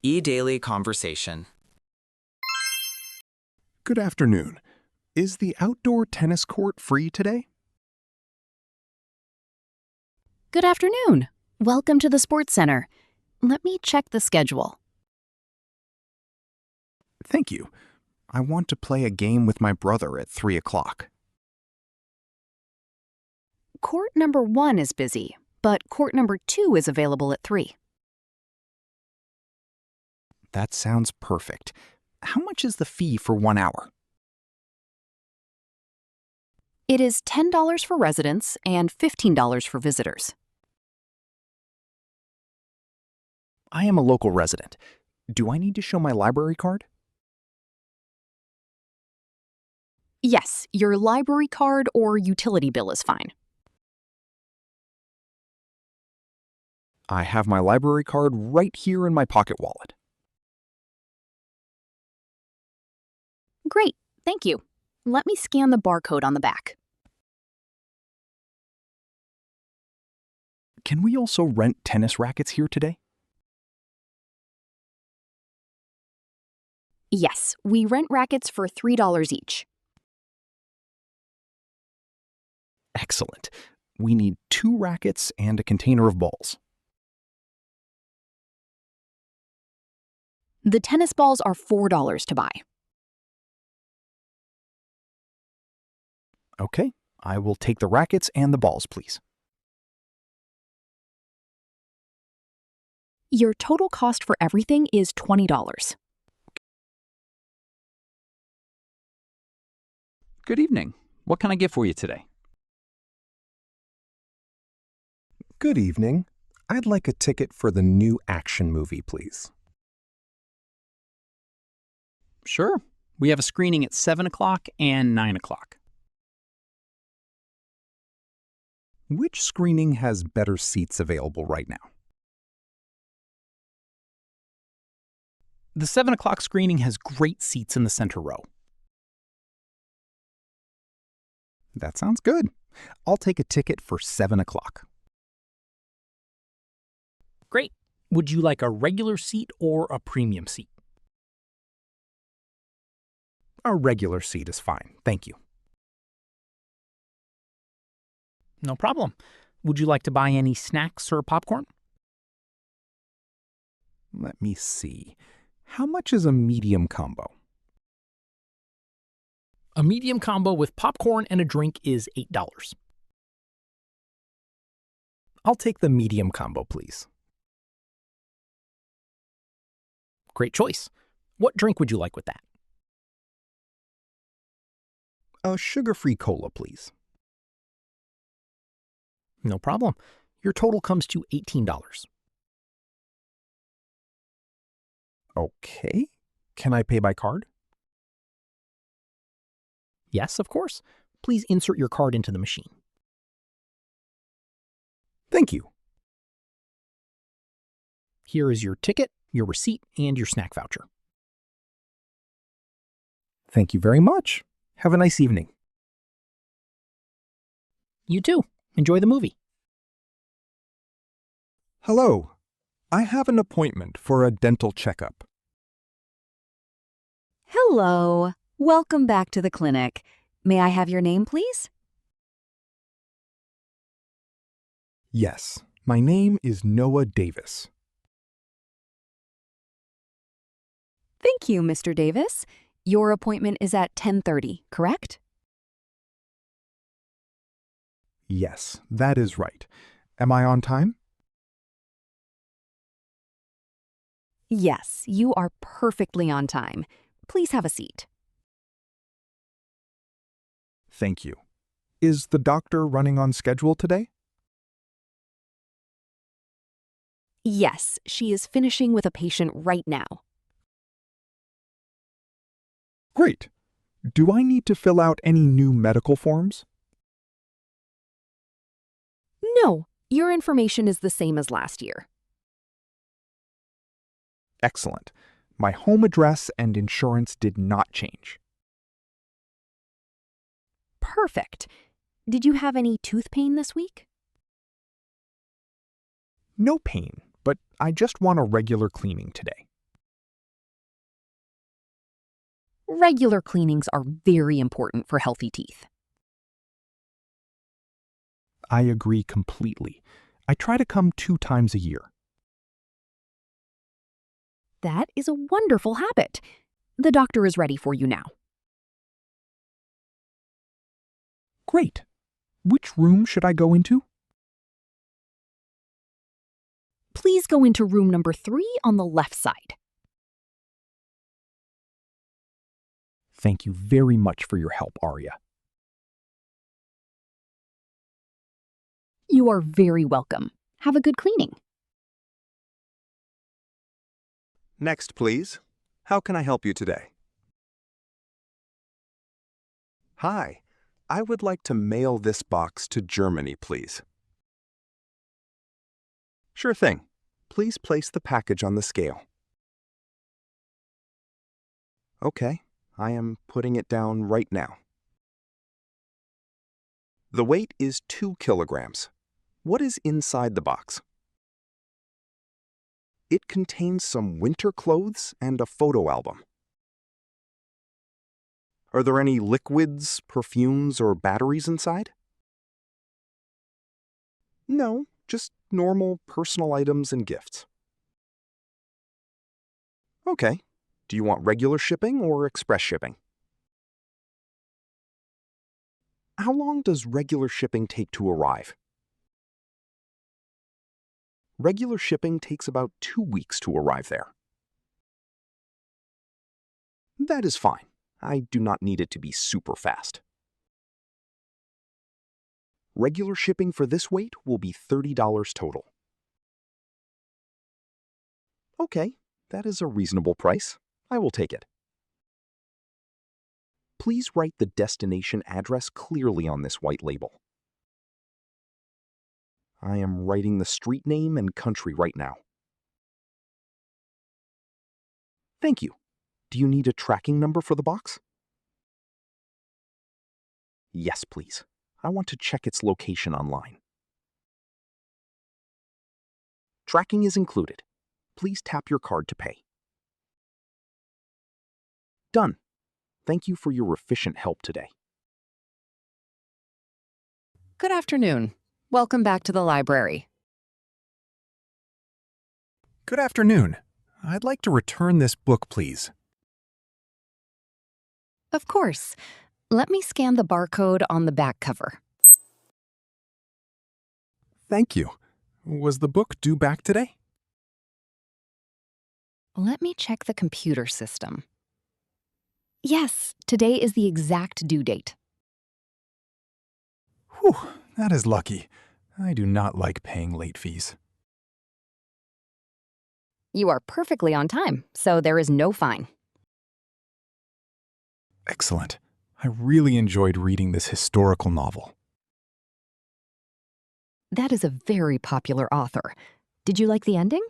EDaily conversation. Good afternoon. Is the outdoor tennis court free today? Good afternoon. Welcome to the Sports Center. Let me check the schedule. Thank you. I want to play a game with my brother at 3 o'clock. Court number 1 is busy, but court number 2 is available at 3. That sounds perfect. How much is the fee for 1 hour? It is $10 for residents and $15 for visitors. I am a local resident. Do I need to show my library card? Yes, your library card or utility bill is fine. I have my library card right here in my pocket wallet. Great, thank you. Let me scan the barcode on the back. Can we also rent tennis rackets here today? Yes, we rent rackets for $3 each. Excellent. We need 2 rackets and a container of balls. The tennis balls are $4 to buy. Okay, I will take the rackets and the balls, please. Your total cost for everything is $20. Good evening. What can I get for you today? Good evening. I'd like a ticket for the new action movie, please. Sure. We have a screening at 7 o'clock and 9 o'clock. Which screening has better seats available right now? The 7 o'clock screening has great seats in the center row. That sounds good. I'll take a ticket for 7 o'clock. Great. Would you like a regular seat or a premium seat? A regular seat is fine, thank you. No problem. Would you like to buy any snacks or popcorn? Let me see. How much is a medium combo? A medium combo with popcorn and a drink is $8. I'll take the medium combo, please. Great choice. What drink would you like with that? A sugar-free cola, please. No problem. Your total comes to $18. Okay. Can I pay by card? Yes, of course. Please insert your card into the machine. Thank you. Here is your ticket, your receipt, and your snack voucher. Thank you very much. Have a nice evening. You too. Enjoy the movie. Hello. I have an appointment for a dental checkup. Hello. Welcome back to the clinic. May I have your name, please? Yes, my name is Noah Davis. Thank you, Mr. Davis. Your appointment is at 10:30, correct? Yes, that is right. Am I on time? Yes, you are perfectly on time. Please have a seat. Thank you. Is the doctor running on schedule today? Yes, she is finishing with a patient right now. Great. Do I need to fill out any new medical forms? No, your information is the same as last year. Excellent. My home address and insurance did not change. Perfect. Did you have any tooth pain this week? No pain, but I just want a regular cleaning today. Regular cleanings are very important for healthy teeth. I agree completely. I try to come 2 times a year. That is a wonderful habit. The doctor is ready for you now. Great. Which room should I go into? Please go into room number 3 on the left side. Thank you very much for your help, Arya. You are very welcome. Have a good cleaning. Next, please. How can I help you today? Hi. I would like to mail this box to Germany, please. Sure thing. Please place the package on the scale. Okay, I am putting it down right now. The weight is 2 kilograms. What is inside the box? It contains some winter clothes and a photo album. Are there any liquids, perfumes, or batteries inside? No, just normal personal items and gifts. Okay. Do you want regular shipping or express shipping? How long does regular shipping take to arrive? Regular shipping takes about 2 weeks to arrive there. That is fine. I do not need it to be super fast. Regular shipping for this weight will be $30 total. Okay, that is a reasonable price. I will take it. Please write the destination address clearly on this white label. I am writing the street name and country right now. Thank you. Do you need a tracking number for the box? Yes, please. I want to check its location online. Tracking is included. Please tap your card to pay. Done. Thank you for your efficient help today. Good afternoon. Welcome back to the library. Good afternoon. I'd like to return this book, please. Of course. Let me scan the barcode on the back cover. Thank you. Was the book due back today? Let me check the computer system. Yes, today is the exact due date. Whew, that is lucky. I do not like paying late fees. You are perfectly on time, so there is no fine. Excellent. I really enjoyed reading this historical novel. That is a very popular author. Did you like the ending?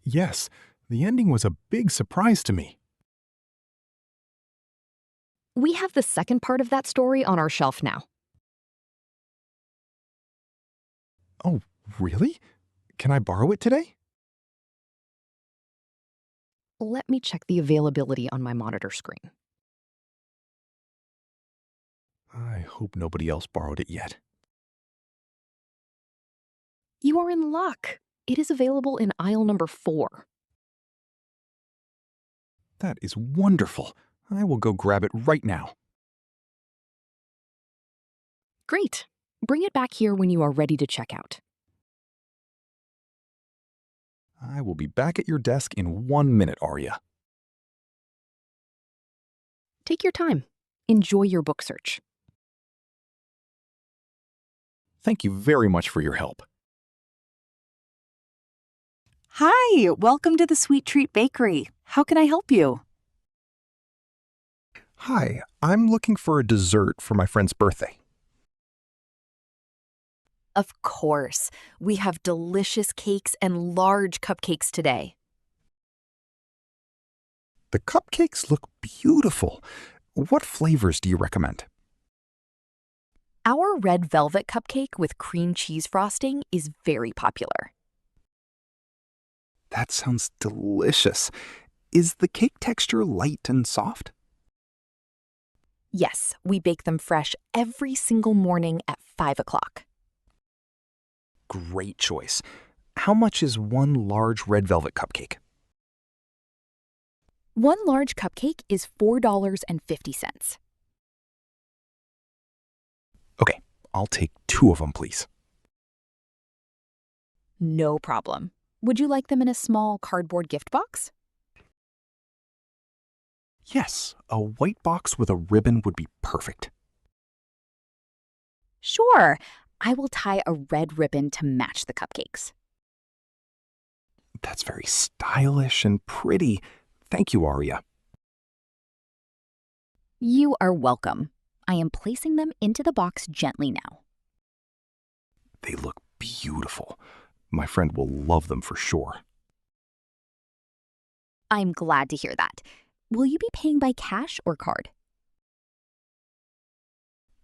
Yes, the ending was a big surprise to me. We have the second part of that story on our shelf now. Oh, really? Can I borrow it today? Let me check the availability on my monitor screen. I hope nobody else borrowed it yet. You are in luck. It is available in aisle number 4. That is wonderful. I will go grab it right now. Great. Bring it back here when you are ready to check out. I will be back at your desk in 1 minute, Arya. Take your time. Enjoy your book search. Thank you very much for your help. Hi, welcome to the Sweet Treat Bakery. How can I help you? Hi, I'm looking for a dessert for my friend's birthday. Of course, we have delicious cakes and large cupcakes today. The cupcakes look beautiful. What flavors do you recommend? Our red velvet cupcake with cream cheese frosting is very popular. That sounds delicious. Is the cake texture light and soft? Yes, we bake them fresh every single morning at 5 o'clock. Great choice. How much is one large red velvet cupcake? One large cupcake is $4.50. Okay, I'll take 2 of them, please. No problem. Would you like them in a small cardboard gift box? Yes, a white box with a ribbon would be perfect. Sure. I will tie a red ribbon to match the cupcakes. That's very stylish and pretty. Thank you, Aria. You are welcome. I am placing them into the box gently now. They look beautiful. My friend will love them for sure. I'm glad to hear that. Will you be paying by cash or card?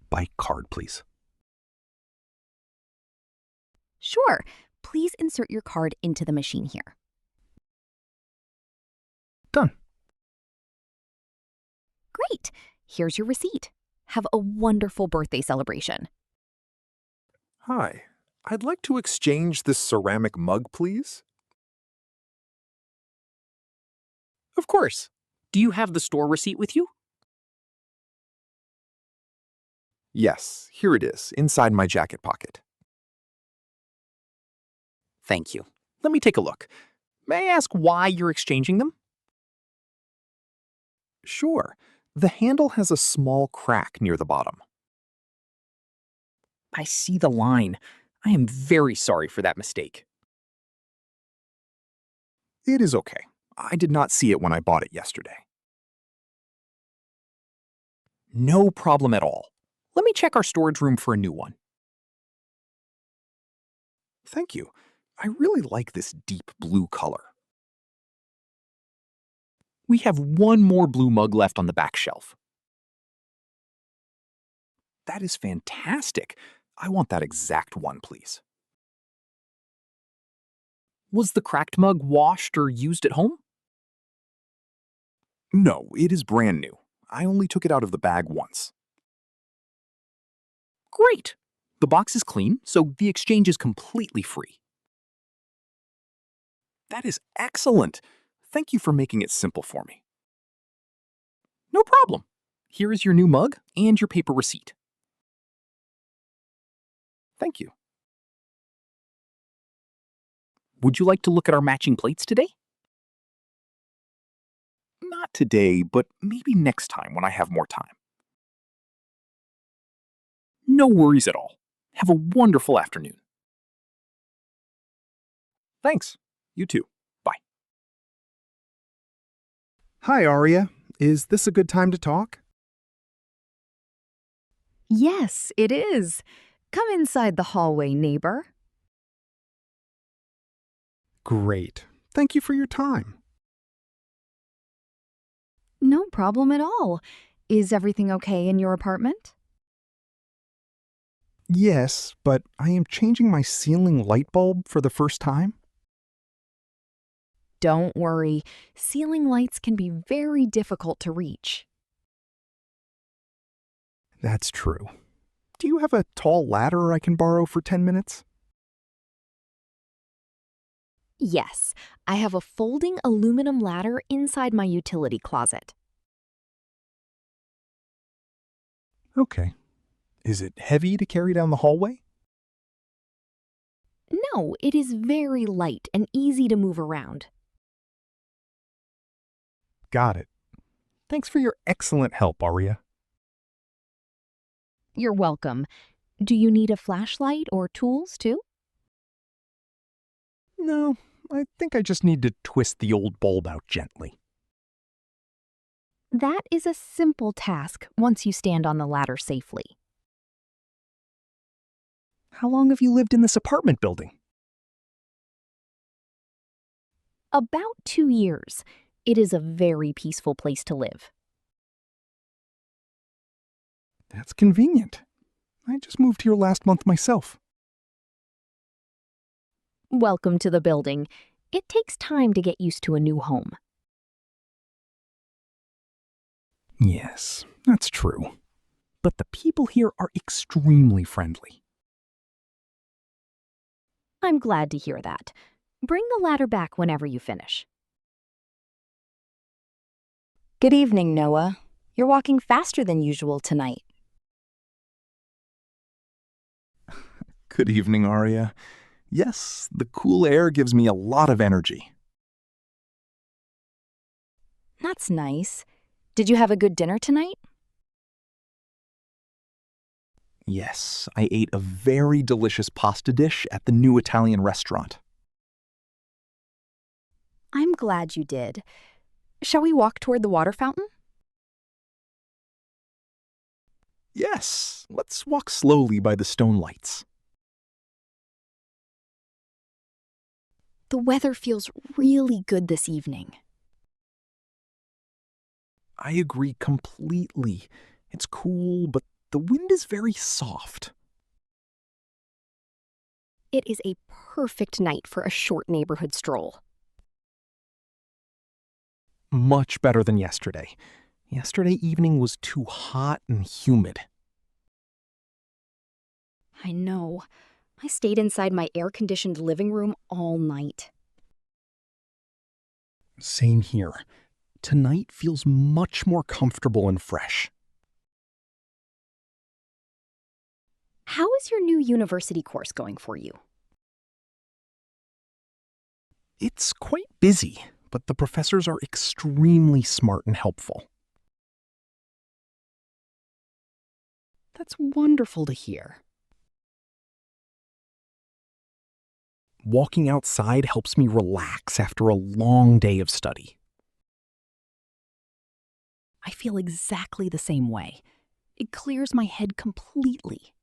By card, please. Sure. Please insert your card into the machine here. Done. Great. Here's your receipt. Have a wonderful birthday celebration. Hi, I'd like to exchange this ceramic mug, please. Of course. Do you have the store receipt with you? Yes, here it is, inside my jacket pocket. Thank you. Let me take a look. May I ask why you're exchanging them? Sure, the handle has a small crack near the bottom. I see the line. I am very sorry for that mistake. It is okay. I did not see it when I bought it yesterday. No problem at all. Let me check our storage room for a new one. Thank you. I really like this deep blue color. We have one more blue mug left on the back shelf. That is fantastic. I want that exact one, please. Was the cracked mug washed or used at home? No, it is brand new. I only took it out of the bag once. Great. The box is clean, so the exchange is completely free. That is excellent. Thank you for making it simple for me. No problem. Here is your new mug and your paper receipt. Thank you. Would you like to look at our matching plates today? Not today, but maybe next time when I have more time. No worries at all. Have a wonderful afternoon. Thanks. You too. Bye. Hi, Aria. Is this a good time to talk? Yes, it is. Come inside the hallway, neighbor. Great. Thank you for your time. No problem at all. Is everything okay in your apartment? Yes, but I am changing my ceiling light bulb for the first time. Don't worry. Ceiling lights can be very difficult to reach. That's true. Do you have a tall ladder I can borrow for 10 minutes? Yes, I have a folding aluminum ladder inside my utility closet. Okay. Is it heavy to carry down the hallway? No, it is very light and easy to move around. Got it. Thanks for your excellent help, Aria. You're welcome. Do you need a flashlight or tools too? No, I think I just need to twist the old bulb out gently. That is a simple task once you stand on the ladder safely. How long have you lived in this apartment building? About 2 years. It is a very peaceful place to live. That's convenient. I just moved here last month myself. Welcome to the building. It takes time to get used to a new home. Yes, that's true. But the people here are extremely friendly. I'm glad to hear that. Bring the ladder back whenever you finish. Good evening, Noah. You're walking faster than usual tonight. Good evening, Arya. Yes, the cool air gives me a lot of energy. That's nice. Did you have a good dinner tonight? Yes, I ate a very delicious pasta dish at the new Italian restaurant. I'm glad you did. Shall we walk toward the water fountain? Yes, let's walk slowly by the stone lights. The weather feels really good this evening. I agree completely. It's cool, but the wind is very soft. It is a perfect night for a short neighborhood stroll. Much better than yesterday. Yesterday evening was too hot and humid. I know. I stayed inside my air-conditioned living room all night. Same here. Tonight feels much more comfortable and fresh. How is your new university course going for you? It's quite busy, but the professors are extremely smart and helpful. That's wonderful to hear. Walking outside helps me relax after a long day of study. I feel exactly the same way. It clears my head completely.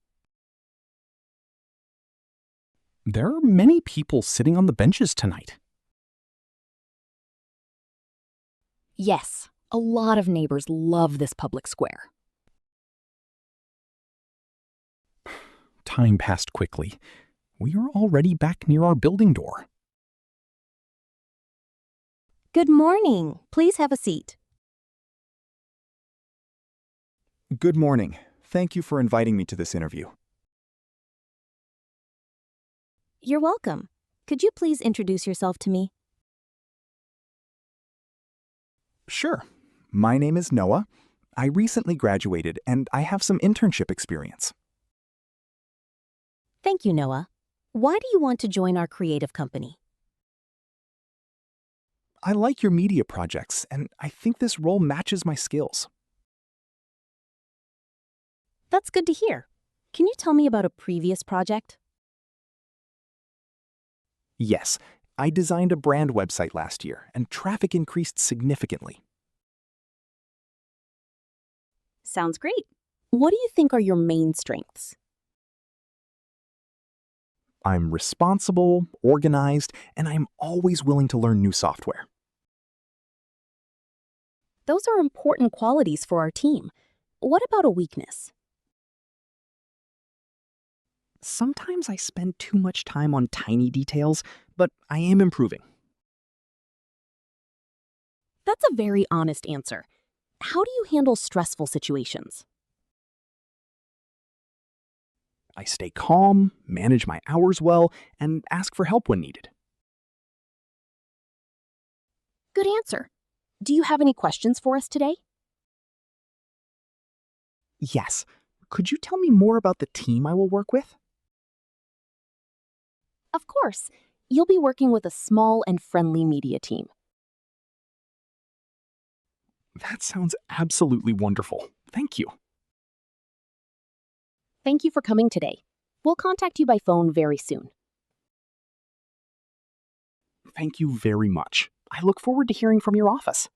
There are many people sitting on the benches tonight. Yes, a lot of neighbors love this public square. Time passed quickly. We are already back near our building door. Good morning. Please have a seat. Good morning. Thank you for inviting me to this interview. You're welcome. Could you please introduce yourself to me? Sure. My name is Noah. I recently graduated and I have some internship experience. Thank you, Noah. Why do you want to join our creative company? I like your media projects and I think this role matches my skills. That's good to hear. Can you tell me about a previous project? Yes, I designed a brand website last year and traffic increased significantly. Sounds great. What do you think are your main strengths? I'm responsible, organized, and I'm always willing to learn new software. Those are important qualities for our team. What about a weakness? Sometimes I spend too much time on tiny details, but I am improving. That's a very honest answer. How do you handle stressful situations? I stay calm, manage my hours well, and ask for help when needed. Good answer. Do you have any questions for us today? Yes. Could you tell me more about the team I will work with? Of course. You'll be working with a small and friendly media team. That sounds absolutely wonderful. Thank you. Thank you for coming today. We'll contact you by phone very soon. Thank you very much. I look forward to hearing from your office.